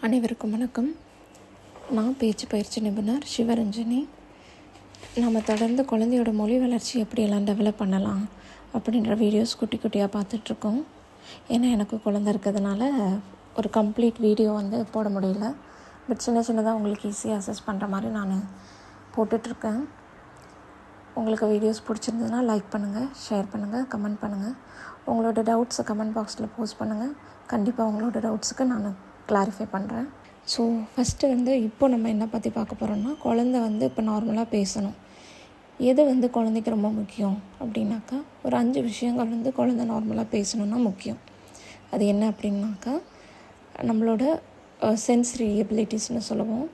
அனைவருக்கும் வணக்கம். நான் பேச்சு பயிற்சி நிபுணர் சிவரஞ்சனி. நம்ம தொடர்ந்து குழந்தையோட மொழி வளர்ச்சி எப்படியெல்லாம் டெவலப் பண்ணலாம் அப்படின்ற வீடியோஸ் குட்டி குட்டியாக பார்த்துட்ருக்கோம். ஏன்னா எனக்கு குழந்தை இருக்கிறதுனால ஒரு கம்ப்ளீட் வீடியோ போட முடியல. பட் சின்னதாக உங்களுக்கு ஈஸியாக அசஸ் பண்ணுற மாதிரி நான் போட்டுட்ருக்கேன். உங்களுக்கு வீடியோஸ் பிடிச்சிருந்ததுன்னா லைக் பண்ணுங்கள், ஷேர் பண்ணுங்கள், கமெண்ட் பண்ணுங்கள். உங்களோட டவுட்ஸை கமெண்ட் பாக்ஸில் போஸ்ட் பண்ணுங்கள். கண்டிப்பாக உங்களோட டவுட்ஸுக்கு நான் கிளாரிஃபை பண்ணுறேன். ஸோ ஃபஸ்ட்டு இப்போ நம்ம என்ன பற்றி பார்க்க போகிறோம்னா, குழந்தை இப்போ நார்மலாக பேசணும். எது குழந்தைக்கு ரொம்ப முக்கியம் அப்படின்னாக்கா, ஒரு 5 விஷயங்கள் குழந்தை நார்மலாக பேசணுன்னா முக்கியம். அது என்ன அப்படின்னாக்கா, நம்மளோட சென்சரி எபிலிட்டிஸ்னு சொல்லுவோம்.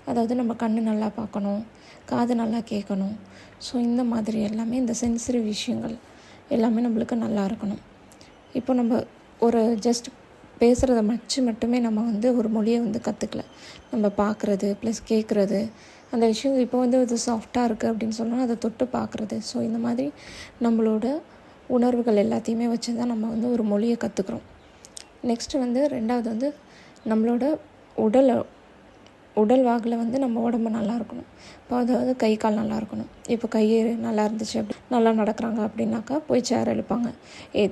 அதாவது நம்ம கண் நல்லா பார்க்கணும், காது நல்லா கேட்கணும். ஸோ இந்த மாதிரி எல்லாமே இந்த சென்சரி விஷயங்கள் எல்லாமே நம்மளுக்கு நல்லா இருக்கணும். இப்போ நம்ம ஒரு ஜஸ்ட் பேசுகிறத மட்டுமே நம்ம ஒரு மொழியை கற்றுக்கல. நம்ம பார்க்குறது ப்ளஸ் கேட்குறது, அந்த விஷயம் இப்போ இது சாஃப்டாக இருக்குது அப்படின்னு சொன்னால் அதை தொட்டு பார்க்குறது. ஸோ இந்த மாதிரி நம்மளோட உணர்வுகள் எல்லாத்தையுமே வச்சு தான் நம்ம ஒரு மொழியை கற்றுக்குறோம். நெக்ஸ்ட்டு ரெண்டாவது நம்மளோட உடல் வாகில் நம்ம உடம்பு நல்லா இருக்கணும். இப்போ அதாவது கை கால் நல்லா இருக்கணும். இப்போ கை நல்லா இருந்துச்சு, அப்படி நல்லா நடக்கிறாங்க அப்படின்னாக்கா போய் சேர் எடுப்பாங்க.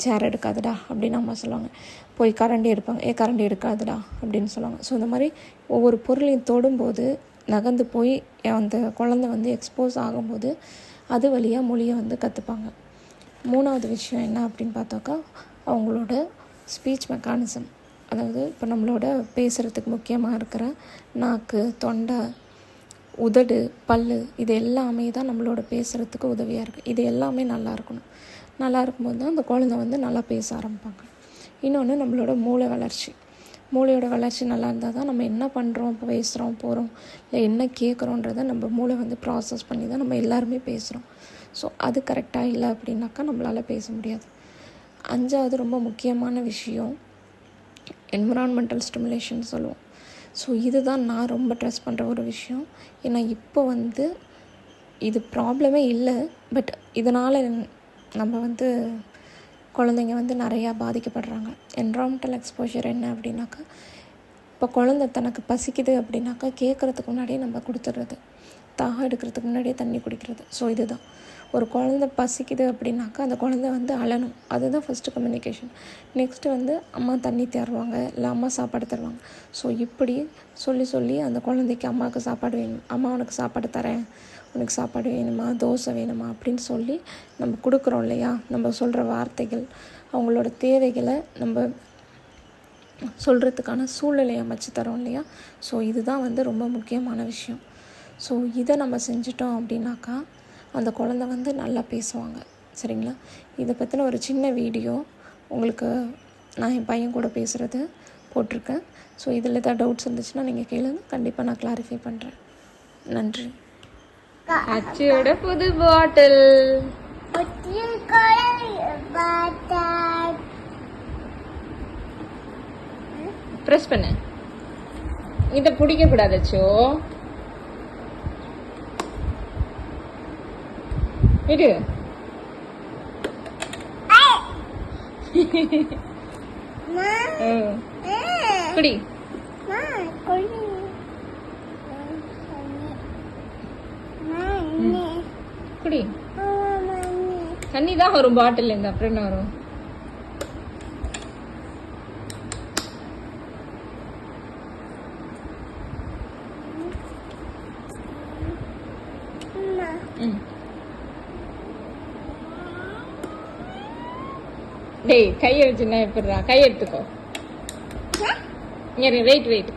சேர் எடுக்காதுடா அப்படின்னு அம்மா சொல்லுவாங்க. போய் கரண்டி எடுப்பாங்க. கரண்டி எடுக்காதுடா அப்படின்னு சொல்லுவாங்க. ஸோ இந்த மாதிரி ஒவ்வொரு பொருளையும் தொடும்போது நகர்ந்து போய் அந்த குழந்தை எக்ஸ்போஸ் ஆகும்போது அது வழியாக மொழியை கற்றுப்பாங்க. 3வது விஷயம் என்ன அப்படின்னு பார்த்தாக்கா, அவங்களோட ஸ்பீச் மெக்கானிசம். அதாவது இப்போ நம்மளோட பேசுகிறதுக்கு முக்கியமாக இருக்கிற நாக்கு, தொண்டை, உதடு, பல், இது எல்லாமே தான் நம்மளோட பேசுகிறதுக்கு உதவியாக இருக்குது. இது எல்லாமே நல்லா இருக்கணும். நல்லா இருக்கும்போது தான் அந்த குழந்தை நல்லா பேச ஆரம்பிப்பாங்க. இன்னொன்று நம்மளோட மூளை வளர்ச்சி. மூளையோட வளர்ச்சி நல்லா இருந்தால் தான் நம்ம என்ன பண்ணுறோம், இப்போ பேசுகிறோம், போகிறோம், இல்லை என்ன கேட்குறோன்றதை நம்ம மூளை ப்ராசஸ் பண்ணி தான் நம்ம எல்லாருமே பேசுகிறோம். ஸோ அது கரெக்டாக இல்லை அப்படின்னாக்கா நம்மளால் பேச முடியாது. 5வது ரொம்ப முக்கியமான விஷயம் என்விரான்மெண்டல் ஸ்டிமுலேஷன் சொல்லுவோம். ஸோ இதுதான் நான் ரொம்ப ட்ரெஸ் பண்ணுற ஒரு விஷயம். ஏன்னா இப்போ இது ப்ராப்ளமே இல்லை. பட் இதனால் நம்ம குழந்தைங்க நிறையா பாதிக்கப்படுறாங்க. என்விரான்மெண்டல் எக்ஸ்போஷர் என்ன அப்படின்னாக்கா, இப்போ குழந்தை தனக்கு பசிக்குது அப்படின்னாக்கா கேட்குறதுக்கு முன்னாடியே நம்ம கொடுத்துட்றது, தாகம் எடுக்கிறதுக்கு முன்னாடியே தண்ணி குடிக்கிறது. ஸோ இதுதான், ஒரு குழந்தை பசிக்குது அப்படின்னாக்கா அந்த குழந்தை அழணும். அதுதான் ஃபஸ்ட்டு கம்யூனிகேஷன். நெக்ஸ்ட்டு அம்மா தண்ணி தருவாங்க, இல்லை அம்மா சாப்பாடு தருவாங்க. ஸோ இப்படி சொல்லி அந்த குழந்தைக்கு அம்மாவுக்கு சாப்பாடு வேணும், அம்மா உனக்கு சாப்பாடு தரேன், உனக்கு சாப்பாடு வேணுமா, தோசை வேணுமா அப்படின்னு சொல்லி நம்ம கொடுக்குறோம் இல்லையா. நம்ம சொல்கிற வார்த்தைகள் அவங்களோட தேவைகளை நம்ம சொல்கிறதுக்கான சூழ்நிலையை அமைச்சு தரோம் இல்லையா. ஸோ இதுதான் ரொம்ப முக்கியமான விஷயம். ஸோ இதை நம்ம செஞ்சிட்டோம் அப்படின்னாக்கா அந்த குழந்தை நல்லா பேசுவாங்க. சரிங்களா? இதை பற்றின ஒரு சின்ன வீடியோ உங்களுக்கு நான் என் பையன் கூட பேசுகிறது போட்டிருக்கேன். ஸோ இதில் ஏதாவது டவுட்ஸ் இருந்துச்சுன்னா நீங்கள் கேளுங்க, கண்டிப்பாக நான் கிளாரிஃபை பண்ணுறேன். நன்றி. அச்சியோட புது பாட்டில் ப்ரெஸ் பண்ணு. இதை பிடிக்க கூடாது அச்சோ. இரு. குடி. குடி. தண்ணி தான் வரும் பாட்டில் இருந்து, அப்புறம் என்ன வரும்? டேய் கையை வச்சுன்னா எப்படிடா? கை எடுத்துக்கோ. வெயிட்